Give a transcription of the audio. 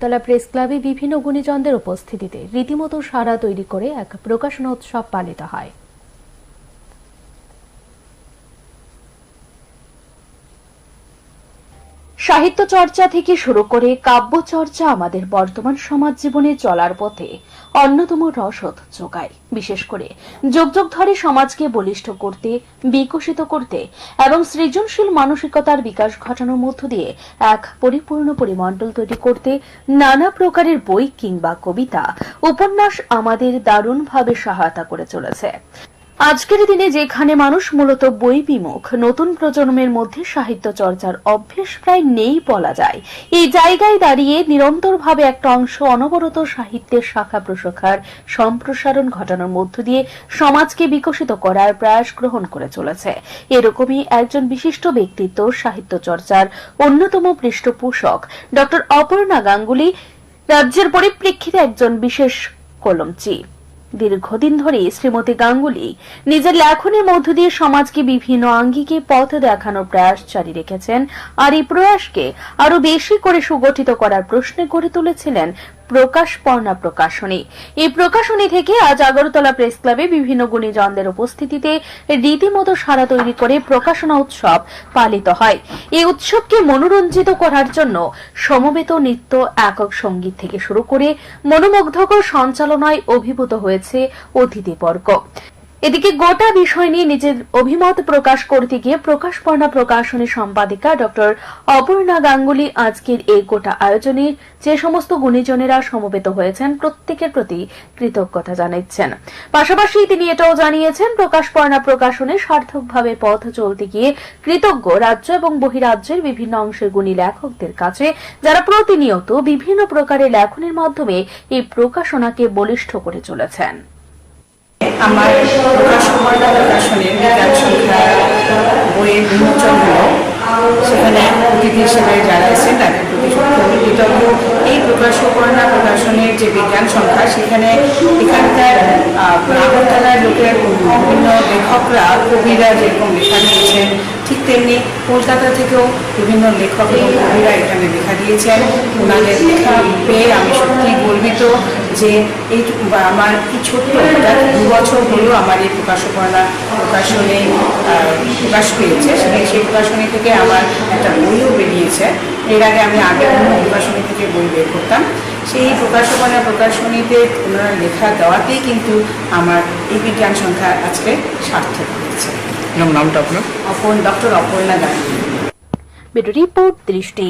Agartala press ক্লাবে বিভিন্ন গুণীজনদের উপস্থিতিতে রীতিমতো সাড়া তৈরি করে এক প্রকাশনা উৎসব পালিত হয়। সাহিত্য চর্চা থেকে শুরু করে কাব্য চর্চা আমাদের বর্তমান সমাজ জীবনে চলার পথে অন্যতম রসদ যোগায়। বিশেষ করে যুগ যুগ ধরে সমাজকে বলিষ্ঠ করতে, বিকশিত করতে এবং সৃজনশীল মানসিকতার বিকাশ ঘটানোর মধ্য দিয়ে এক পরিপূর্ণ পরিমণ্ডল তৈরি করতে নানা প্রকারের বই কিংবা কবিতা, উপন্যাস আমাদের দারুণভাবে সহায়তা করে চলেছে। আজকের দিনে যেখানে মানুষ মূলত বই বিমুখ, নতুন প্রজন্মের মধ্যে সাহিত্য চর্চার অভ্যেস প্রায় নেই বলা যায়। এই জায়গায় দাঁড়িয়ে নিরন্তরভাবে একটা অংশ অনবরত সাহিত্যের শাখা প্রশাখার সম্প্রসারণ ঘটানোর মধ্য দিয়ে সমাজকে বিকশিত করার প্রয়াস গ্রহণ করে চলেছে। এরকমই একজন বিশিষ্ট ব্যক্তিত্ব, সাহিত্য চর্চার অন্যতম পৃষ্ঠপোষক ডক্টর অপর্ণা গাঙ্গুলি রাজ্যের পরিপ্রেক্ষিতে একজন বিশেষ কলমচি। দীর্ঘদিন ধরে শ্রীমতী গাঙ্গুলি নিজের লেখনের মধ্য দিয়ে সমাজকে বিভিন্ন আঙ্গিকে পথ দেখানোর প্রয়াস জারি রেখেছেন। আর এই প্রয়াসকে আরো বেশি করে সুগঠিত করার প্রশ্নে গড়ে তুলেছিলেন প্রকাশপর্ণা প্রকাশনী। এই প্রকাশনী থেকে আজ আগরতলা প্রেস ক্লাবে বিভিন্ন গুণীজনদের উপস্থিতিতে রীতিমতো সাড়া তৈরি করে প্রকাশনা উৎসব পালিত হয়। এই উৎসবকে মনোরঞ্জিত করার জন্য সমবেত নৃত্য, একক সঙ্গীত থেকে শুরু করে মনোমুগ্ধকর সঞ্চালনায় অভিভূত হয়েছে অতিথিবর্গ। এদিকে গোটা বিষয় নিয়ে নিজের অভিমত প্রকাশ করতে গিয়ে প্রকাশপর্ণা প্রকাশনী সম্পাদিকা ডক্টর অপর্ণা গাঙ্গুলি আজকের এই গোটা আয়োজনে যে সমস্ত গুণীজনেরা সমবেত হয়েছেন প্রত্যেকের প্রতি কৃতজ্ঞতা জানাচ্ছেন। পাশাপাশি তিনি এটাও জানিয়েছেন প্রকাশপর্ণা প্রকাশনে সার্থকভাবে পথ চলতে গিয়ে কৃতজ্ঞ রাজ্য এবং বহিরাজ্যের বিভিন্ন অংশের গুণী লেখকদের কাছে, যারা প্রতিনিয়ত বিভিন্ন প্রকারের লেখনের মাধ্যমে এই প্রকাশনাকে বলিষ্ঠ করে চলেছেন। আমার প্রকাশপর্ণা প্রকাশনের বিজ্ঞান সংখ্যা বইয়ের বিমোচন হল, সেখানে অতিথি হিসেবে যারা এসেছেন তাদের প্রতি কৃতজ্ঞ। এই প্রকাশপর্ণা প্রকাশনের যে বিজ্ঞান সংখ্যা, সেখানে এখানকার আগরতলার লোকের বিভিন্ন লেখকরা, কবিরা যেরকম লেখা দিয়েছেন, ঠিক তেমনি কলকাতা থেকেও বিভিন্ন লেখক এবং কবিরা এখানে লেখা দিয়েছেন। ওনাদের লেখা পেয়ে আমি সত্যি গর্বিত যে এই আমার এই ছোট্ট 2 বছর হলেও আমার এই প্রকাশপর্ণা প্রকাশনী প্রকাশ পেয়েছে। সেই প্রকাশনী থেকে আমার একটা বইও বেরিয়েছে। এর আগে আমি অন্য প্রকাশনী থেকে বই বের করতাম। সেই প্রকাশপর্ণা প্রকাশনীতে ওনারা লেখা দেওয়াতেই কিন্তু আমার এই বিজ্ঞান সংখ্যা আজকে সার্থক হয়েছে। নামটা আপনার? Doctor Aparna Ganguly. Bureau report, দৃষ্টি।